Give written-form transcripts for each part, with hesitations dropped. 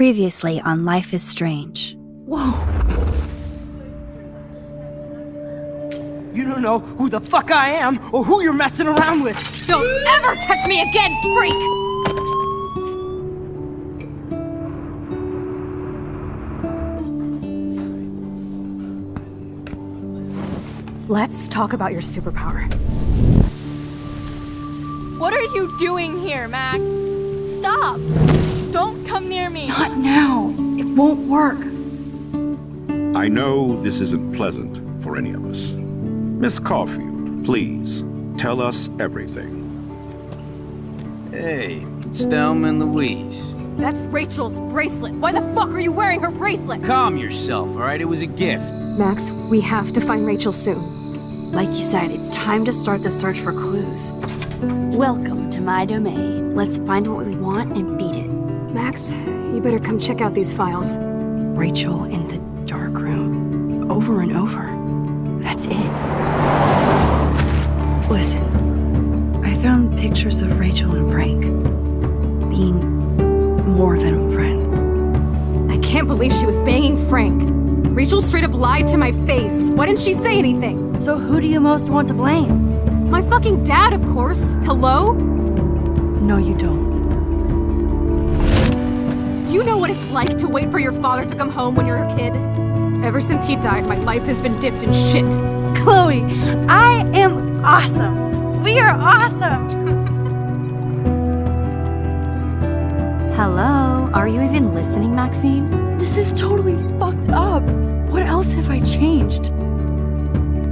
Previously on Life is Strange. Whoa! You don't know who the fuck I am or who you're messing around with! Don't ever touch me again, freak! Let's talk about your superpower. What are you doing here, Max? Stop! Don't come near me! Not now. It won't work. I know this isn't pleasant for any of us. Miss Caulfield, please, tell us everything. Hey, it's Thelma and Louise. That's Rachel's bracelet. Why the fuck are you wearing her bracelet? Calm yourself, alright? It was a gift. Max, we have to find Rachel soon. Like you said, it's time to start the search for clues. Welcome to my domain. Let's find what we want and beat it. Max, you better come check out these files. Rachel in the dark room. Over and over. That's it. Listen, I found pictures of Rachel and Frank being more than a friend. I can't believe she was banging Frank. Rachel straight up lied to my face. Why didn't she say anything? So who do you most want to blame? My fucking dad, of course. Hello? No, you don't. Do you know what it's like to wait for your father to come home when you're a kid? Ever since he died, my life has been dipped in shit. Chloe, I am awesome! We are awesome! Hello? Are you even listening, Maxine? This is totally fucked up. What else have I changed?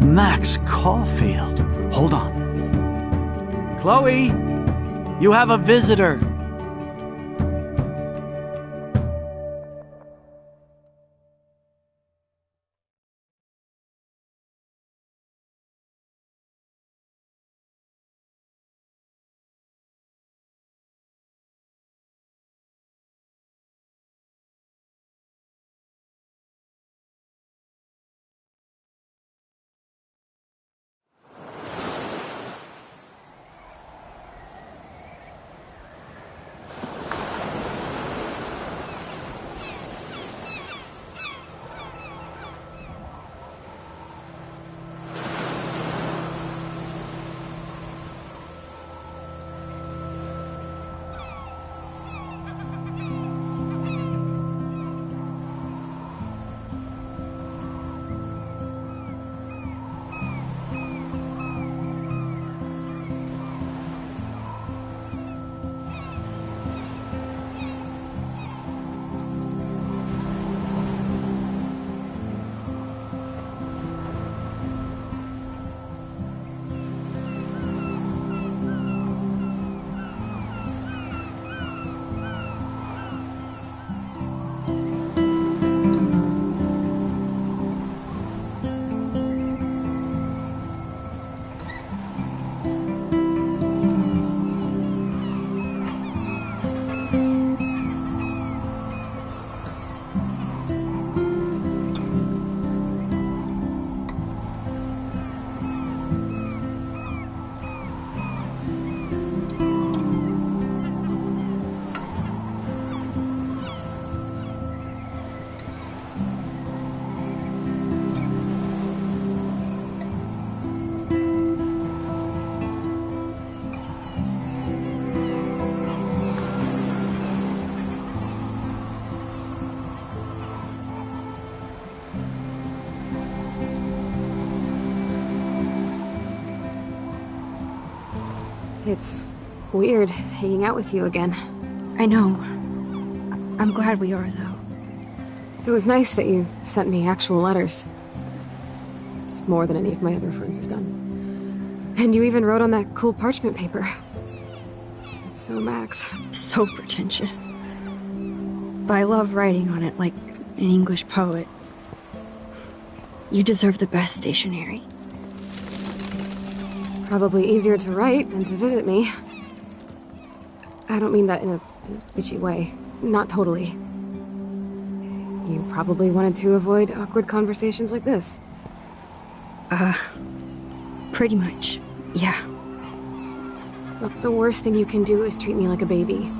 Max Caulfield. Hold on. Chloe, you have a visitor. It's weird hanging out with you again. I know. I'm glad we are, though. It was nice that you sent me actual letters. It's more than any of my other friends have done. And you even wrote on that cool parchment paper. It's so Max. So pretentious. But I love writing on it like an English poet. You deserve the best stationery. Probably easier to write than to visit me. I don't mean that in a bitchy way. Not totally. You probably wanted to avoid awkward conversations like this. Pretty much, yeah. Look, the worst thing you can do is treat me like a baby.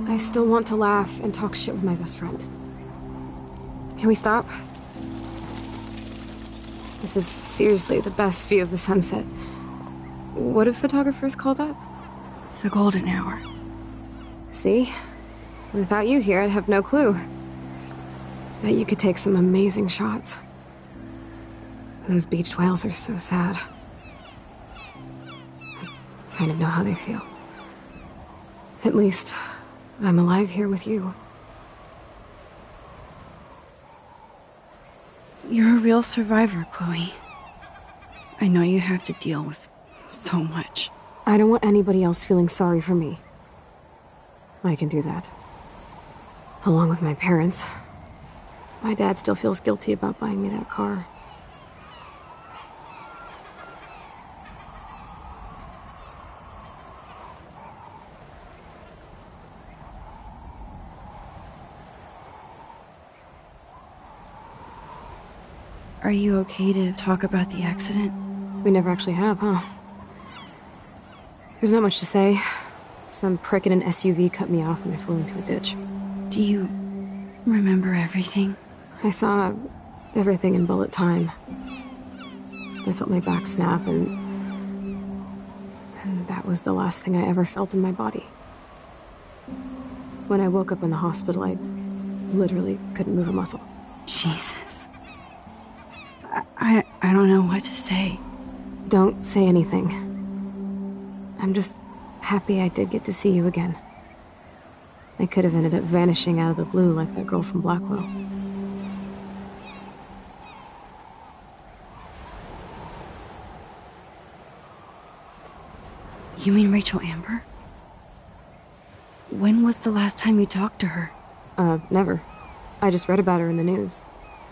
I still want to laugh and talk shit with my best friend. Can we stop? This is seriously the best view of the sunset. What do photographers call that? The golden hour. See? Without you here, I'd have no clue. Bet you could take some amazing shots. Those beached whales are so sad. I kind of know how they feel. At least, I'm alive here with you. You're a real survivor, Chloe. I know you have to deal with so much. I don't want anybody else feeling sorry for me. I can do that. Along with my parents. My dad still feels guilty about buying me that car. Are you okay to talk about the accident? We never actually have, huh? There's not much to say. Some prick in an SUV cut me off and I flew into a ditch. Do you remember everything? I saw everything in bullet time. I felt my back snap and that was the last thing I ever felt in my body. When I woke up in the hospital, I literally couldn't move a muscle. Jesus. I don't know what to say. Don't say anything. I'm just happy I did get to see you again. I could have ended up vanishing out of the blue like that girl from Blackwell. You mean Rachel Amber? When was the last time you talked to her? Never. I just read about her in the news.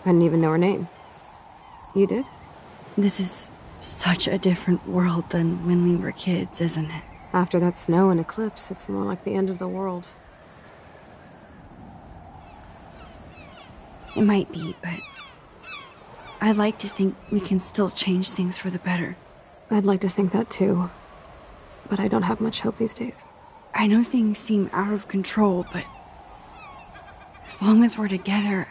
I didn't even know her name. You did? This is such a different world than when we were kids, isn't it? After that snow and eclipse, it's more like the end of the world. It might be, but I'd like to think we can still change things for the better. I'd like to think that too, but I don't have much hope these days. I know things seem out of control, but as long as we're together,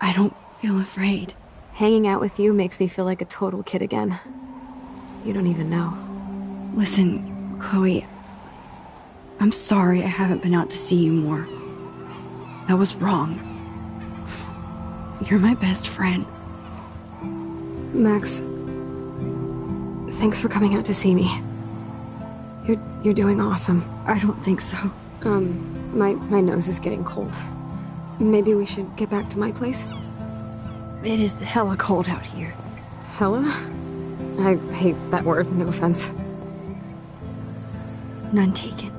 I don't feel afraid. Hanging out with you makes me feel like a total kid again. You don't even know. Listen, Chloe, I'm sorry I haven't been out to see you more. That was wrong. You're my best friend. Max, thanks for coming out to see me. You're doing awesome. I don't think so. My nose is getting cold. Maybe we should get back to my place? It is hella cold out here. Hella? I hate that word, no offense. None taken.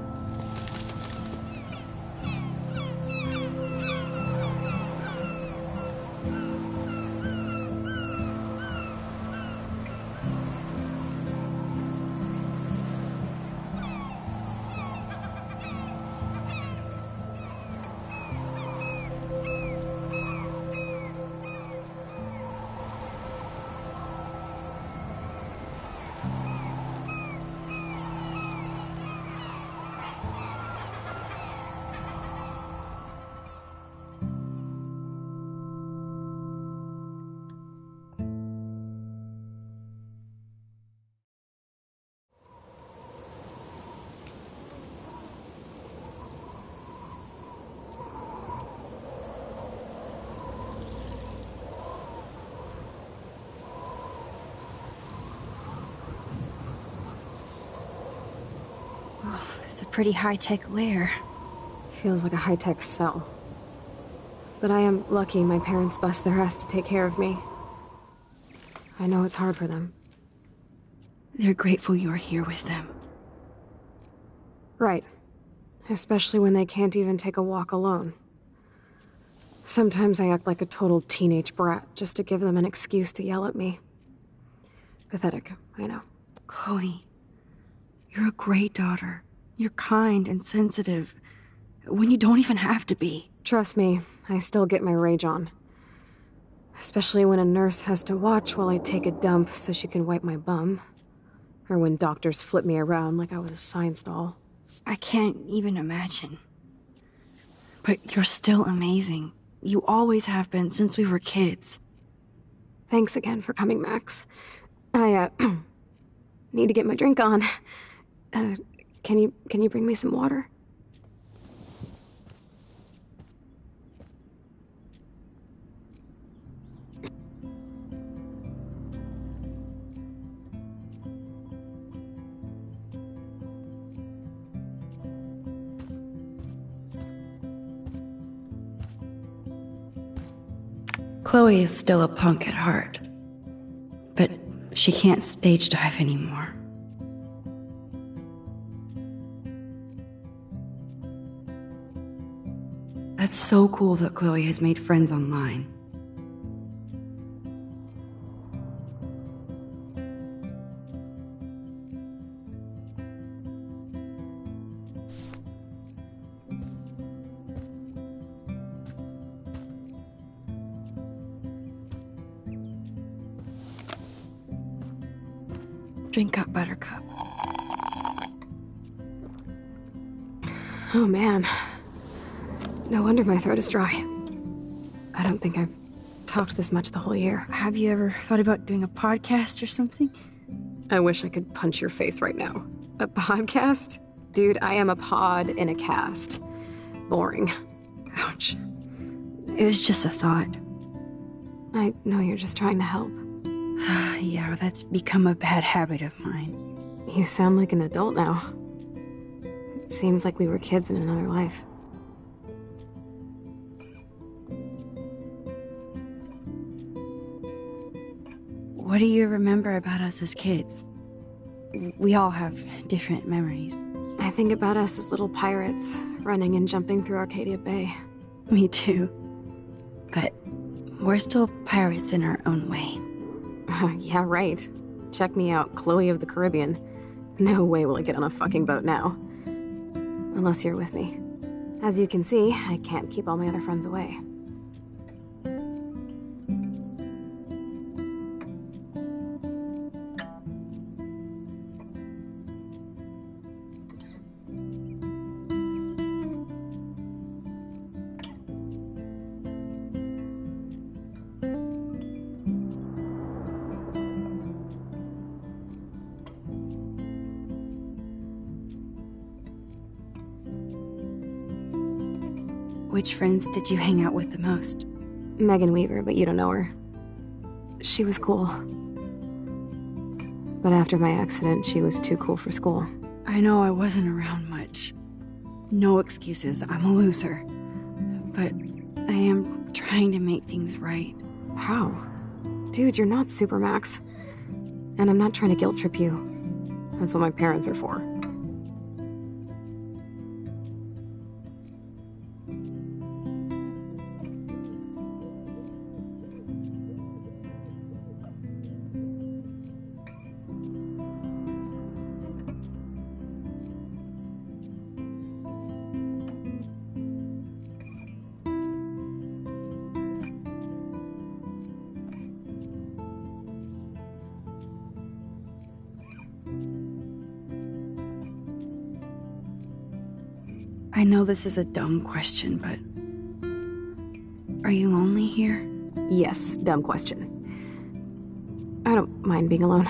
It's a pretty high-tech lair. Feels like a high-tech cell. But I am lucky my parents bust their ass to take care of me. I know it's hard for them. They're grateful you're here with them. Right. Especially when they can't even take a walk alone. Sometimes I act like a total teenage brat just to give them an excuse to yell at me. Pathetic, I know. Chloe, you're a great daughter. You're kind and sensitive, when you don't even have to be. Trust me, I still get my rage on. Especially when a nurse has to watch while I take a dump so she can wipe my bum. Or when doctors flip me around like I was a science doll. I can't even imagine. But you're still amazing. You always have been since we were kids. Thanks again for coming, Max. I, need to get my drink on. Can you bring me some water? Chloe is still a punk at heart, but she can't stage dive anymore. That's so cool that Chloe has made friends online. Drink up, Buttercup. Oh man. No wonder my throat is dry. I don't think I've talked this much the whole year. Have you ever thought about doing a podcast or something? I wish I could punch your face right now. A podcast? Dude, I am a pod in a cast. Boring. Ouch. It was just a thought. I know you're just trying to help. Yeah, that's become a bad habit of mine. You sound like an adult now. It seems like we were kids in another life. What do you remember about us as kids? We all have different memories. I think about us as little pirates, running and jumping through Arcadia Bay. Me too. But we're still pirates in our own way. Yeah, right. Check me out, Chloe of the Caribbean. No way will I get on a fucking boat now. Unless you're with me. As you can see, I can't keep all my other friends away. Which friends did you hang out with the most? Megan Weaver, but you don't know her. She was cool. But after my accident, she was too cool for school. I know I wasn't around much. No excuses, I'm a loser. But I am trying to make things right. How? Dude, you're not Supermax. And I'm not trying to guilt trip you. That's what my parents are for. I know this is a dumb question, but are you lonely here? Yes, dumb question. I don't mind being alone.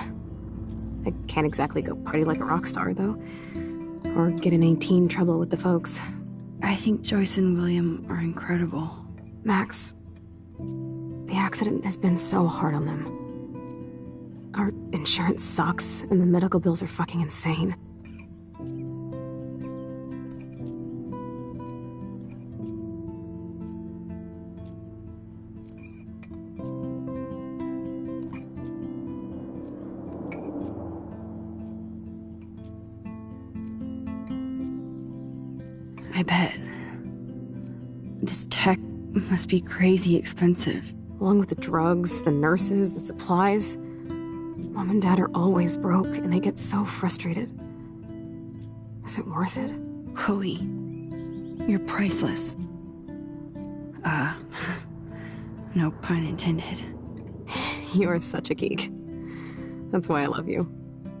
I can't exactly go party like a rock star, though. Or get in any teen trouble with the folks. I think Joyce and William are incredible. Max, the accident has been so hard on them. Our insurance sucks, and the medical bills are fucking insane. I bet. This tech must be crazy expensive. Along with the drugs, the nurses, the supplies. Mom and Dad are always broke, and they get so frustrated. Is it worth it? Chloe, you're priceless. No pun intended. You are such a geek. That's why I love you.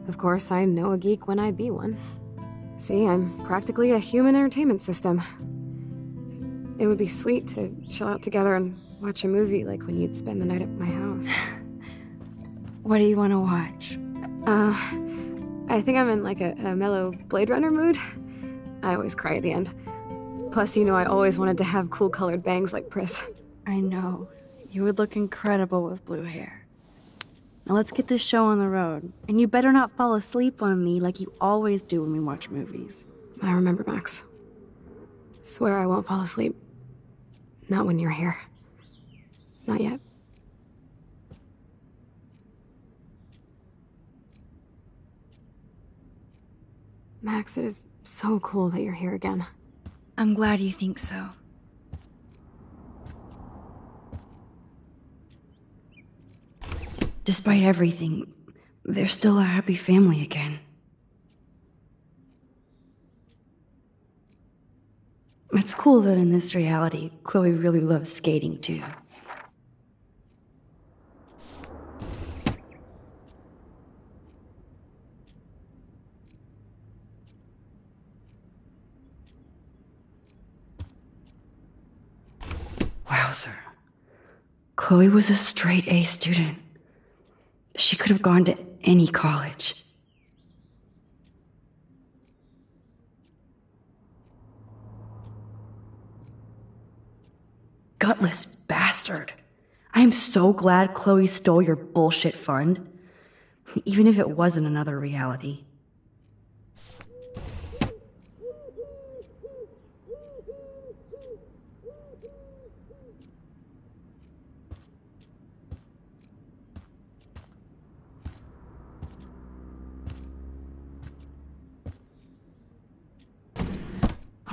Of course, I know a geek when I be one. See, I'm practically a human entertainment system. it would be sweet to chill out together and watch a movie like when you'd spend the night at my house. What do you want to watch? I think I'm in like a mellow Blade Runner mood. I always cry at the end. Plus, you know I always wanted to have cool colored bangs like Pris. I know. You would look incredible with blue hair. Now let's get this show on the road. And you better not fall asleep on me like you always do when we watch movies. I remember, Max. Swear I won't fall asleep. Not when you're here. Not yet. Max, it is so cool that you're here again. I'm glad you think so. Despite everything, they're still a happy family again. It's cool that in this reality, Chloe really loves skating too. Wowzer. Chloe was a straight A student. She could have gone to any college. Gutless bastard. I am so glad Chloe stole your bullshit fund. Even if it wasn't another reality.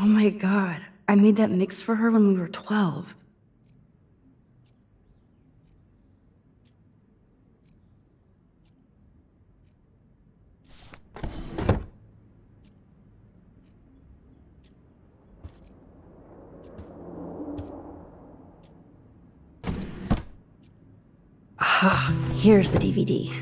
Oh my god, I made that mix for her when we were 12. Ah, here's the DVD.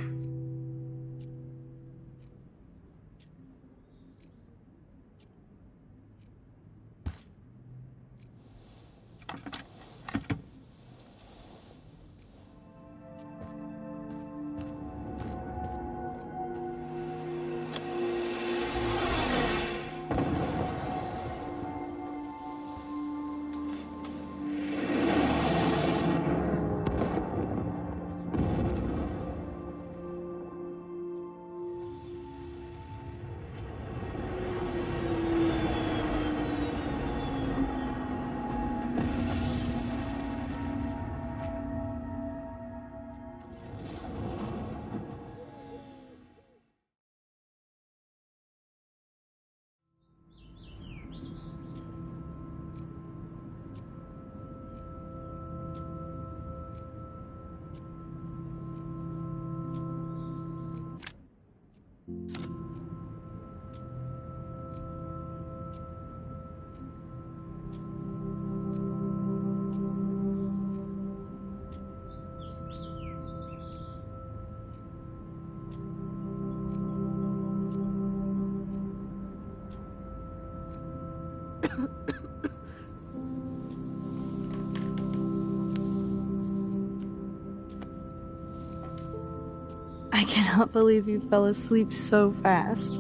I cannot believe you fell asleep so fast.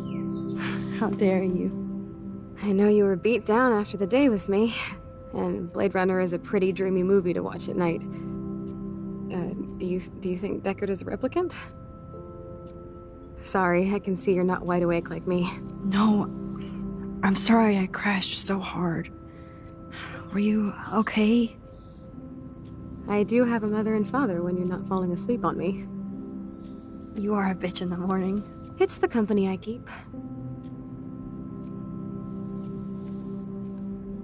How dare you? I know you were beat down after the day with me, and Blade Runner is a pretty dreamy movie to watch at night. Do you think Deckard is a replicant? Sorry, I can see you're not wide awake like me. No, I'm sorry I crashed so hard. Were you okay? I do have a mother and father when you're not falling asleep on me. You are a bitch in the morning. It's the company I keep.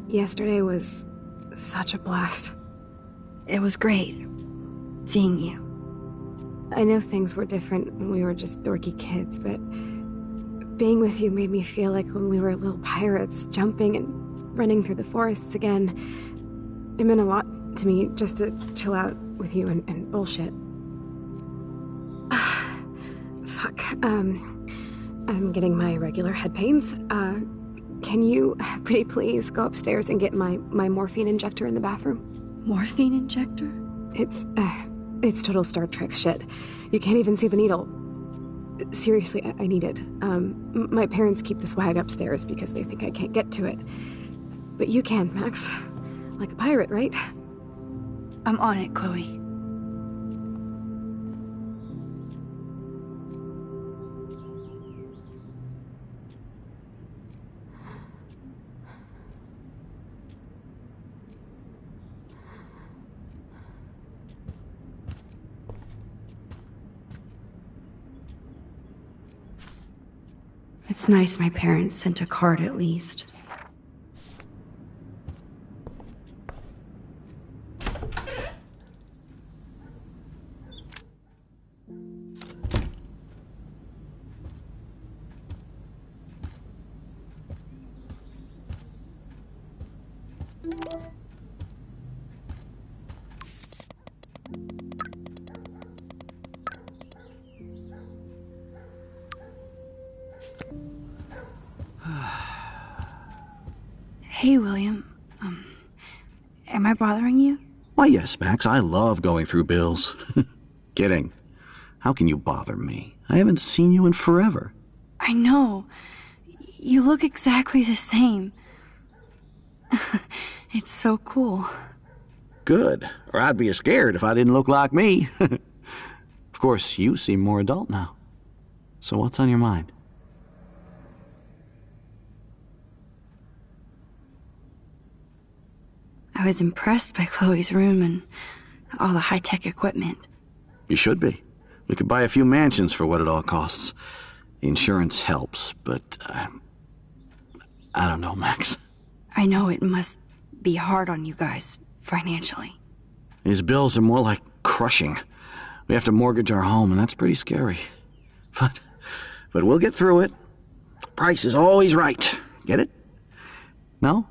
Yesterday was such a blast. It was great seeing you. I know things were different when we were just dorky kids, but being with you made me feel like when we were little pirates, jumping and running through the forests again. It meant a lot to me just to chill out with you and bullshit. Fuck. I'm getting my regular head pains. Can you, pretty please, go upstairs and get my morphine injector in the bathroom? Morphine injector? It's total Star Trek shit. You can't even see the needle. Seriously, I need it. My parents keep the swag upstairs because they think I can't get to it. But you can, Max. Like a pirate, right? I'm on it, Chloe. It's nice my parents sent a card at least. Hey, William. Am I bothering you? Why, yes, Max. I love going through bills. Kidding. How can you bother me? I haven't seen you in forever. I know. You look exactly the same. It's so cool. Good. Or I'd be scared if I didn't look like me. Of course, you seem more adult now. So what's on your mind? I was impressed by Chloe's room and all the high-tech equipment. You should be. We could buy a few mansions for what it all costs. The insurance helps, but I don't know, Max. I know it must be hard on you guys, financially. These bills are more like crushing. We have to mortgage our home, and that's pretty scary. But we'll get through it. Price is always right. Get it? No?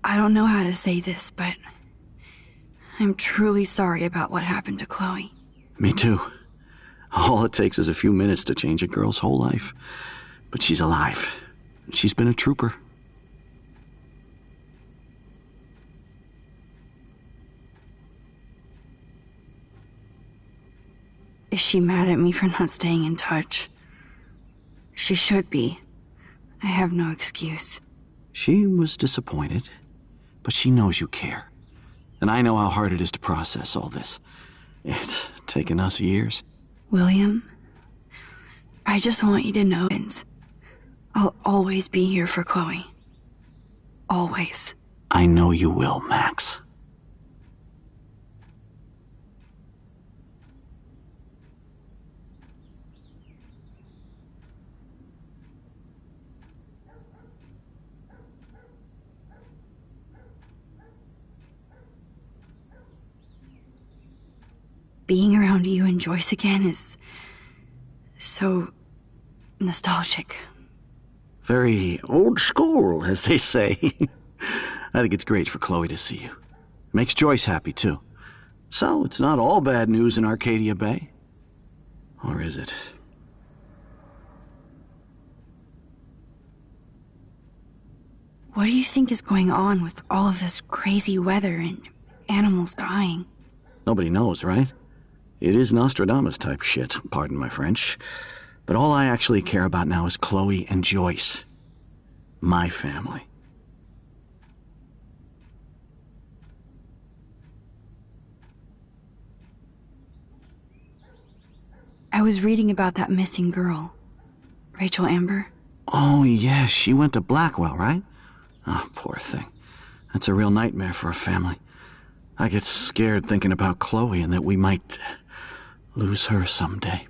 I don't know how to say this, but I'm truly sorry about what happened to Chloe. Me too. All it takes is a few minutes to change a girl's whole life. But she's alive. She's been a trooper. Is she mad at me for not staying in touch? She should be. I have no excuse. She was disappointed, but she knows you care. And I know how hard it is to process all this. It's taken us years. William, I just want you to know I'll always be here for Chloe. Always. I know you will, Max. Being around you and Joyce again is so nostalgic. Very old school, as they say. I think it's great for Chloe to see you. Makes Joyce happy, too. So, it's not all bad news in Arcadia Bay. Or is it? What do you think is going on with all of this crazy weather and animals dying? Nobody knows, right? It is Nostradamus-type shit, pardon my French. But all I actually care about now is Chloe and Joyce. My family. I was reading about that missing girl, Rachel Amber. Oh, yeah, she went to Blackwell, right? Oh, poor thing. That's a real nightmare for a family. I get scared thinking about Chloe and that we might lose her someday.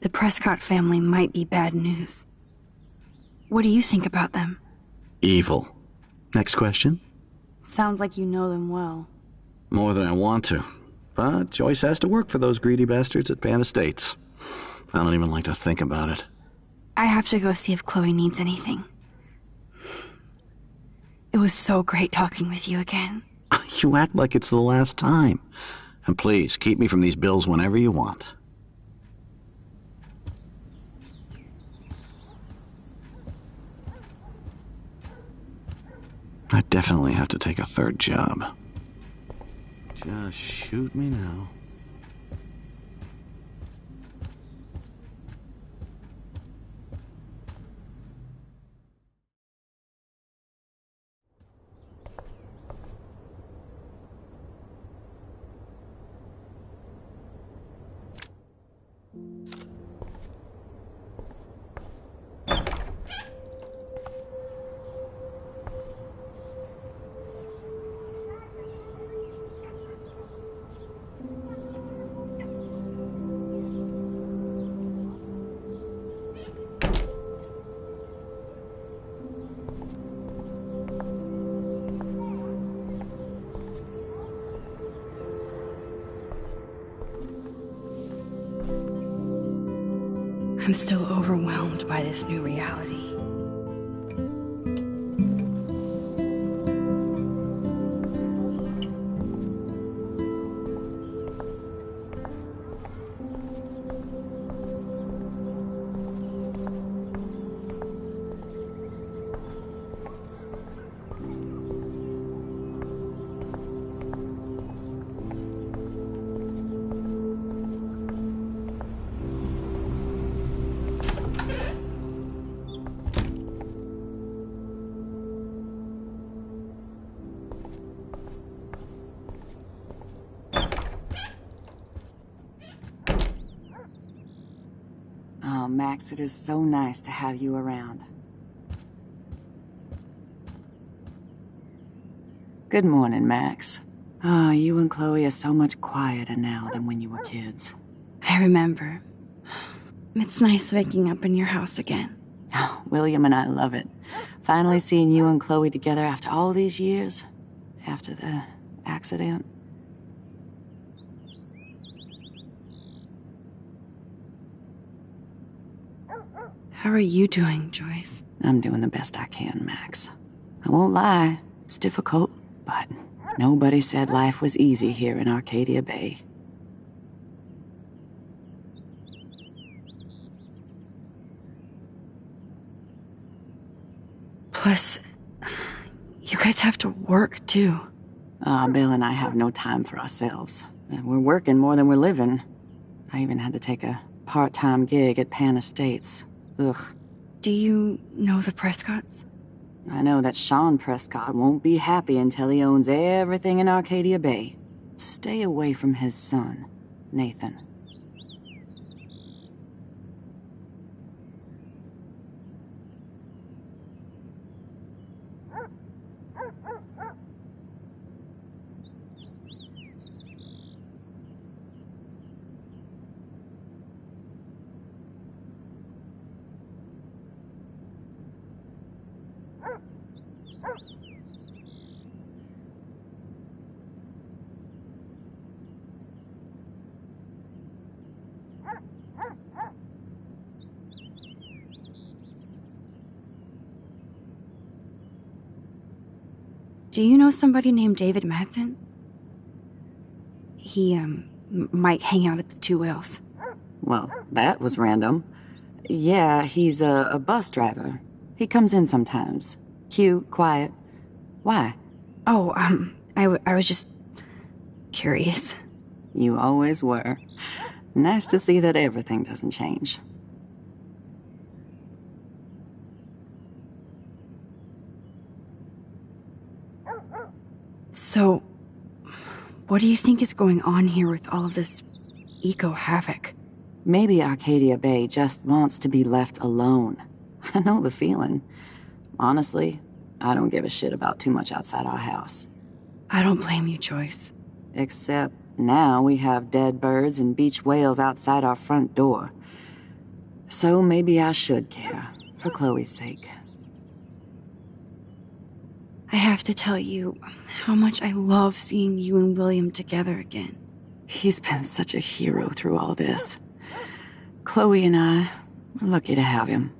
The Prescott family might be bad news. What do you think about them? Evil. Next question? Sounds like you know them well. More than I want to. But Joyce has to work for those greedy bastards at Pan Estates. I don't even like to think about it. I have to go see if Chloe needs anything. It was so great talking with you again. You act like it's the last time. And please, keep me from these bills whenever you want. I definitely have to take a third job. Just shoot me now. I'm still overwhelmed by this new reality. Oh, Max, it is so nice to have you around. Good morning, Max. Ah, you and Chloe are so much quieter now than when you were kids. I remember. It's nice waking up in your house again. Oh, William and I love it. Finally seeing you and Chloe together after all these years. After the accident. How are you doing, Joyce? I'm doing the best I can, Max. I won't lie, it's difficult, but nobody said life was easy here in Arcadia Bay. Plus, you guys have to work, too. Bill and I have no time for ourselves. We're working more than we're living. I even had to take a part-time gig at Pan Estates. Ugh. Do you know the Prescotts? I know that Sean Prescott won't be happy until he owns everything in Arcadia Bay. Stay away from his son, Nathan. Do you know somebody named David Madsen? He, might hang out at the Two Whales. Well, that was random. Yeah, he's a bus driver. He comes in sometimes. Cute, quiet. Why? Oh, I was just curious. You always were. Nice to see that everything doesn't change. So, what do you think is going on here with all of this eco-havoc? Maybe Arcadia Bay just wants to be left alone. I know the feeling. Honestly, I don't give a shit about too much outside our house. I don't blame you, Joyce. Except now we have dead birds and beach whales outside our front door. So maybe I should care, for Chloe's sake. I have to tell you how much I love seeing you and William together again. He's been such a hero through all this. Chloe and I, we're lucky to have him.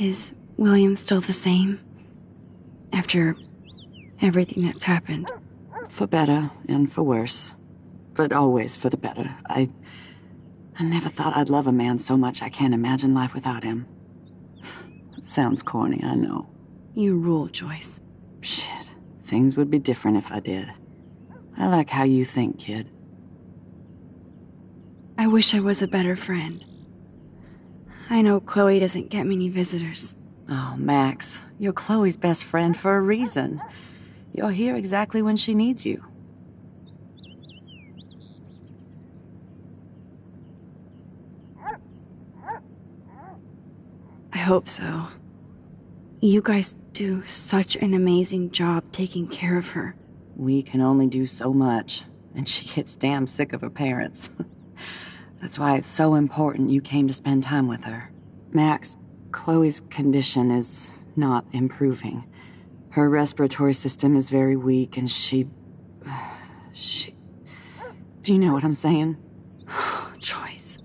Is William still the same? After everything that's happened? For better and for worse. But always for the better. I never thought I'd love a man so much I can't imagine life without him. It sounds corny, I know. You rule, Joyce. Shit. Things would be different if I did. I like how you think, kid. I wish I was a better friend. I know Chloe doesn't get many visitors. Oh, Max, you're Chloe's best friend for a reason. You're here exactly when she needs you. I hope so. You guys do such an amazing job taking care of her. We can only do so much, and she gets damn sick of her parents. That's why it's so important you came to spend time with her. Max, Chloe's condition is not improving. Her respiratory system is very weak, and she... Do you know what I'm saying? Joyce.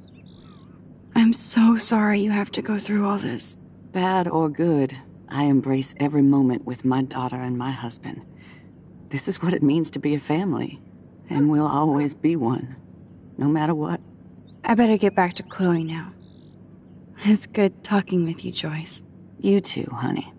I'm so sorry you have to go through all this. Bad or good, I embrace every moment with my daughter and my husband. This is what it means to be a family, and we'll always be one, no matter what. I better get back to Chloe now. It's good talking with you, Joyce. You too, honey.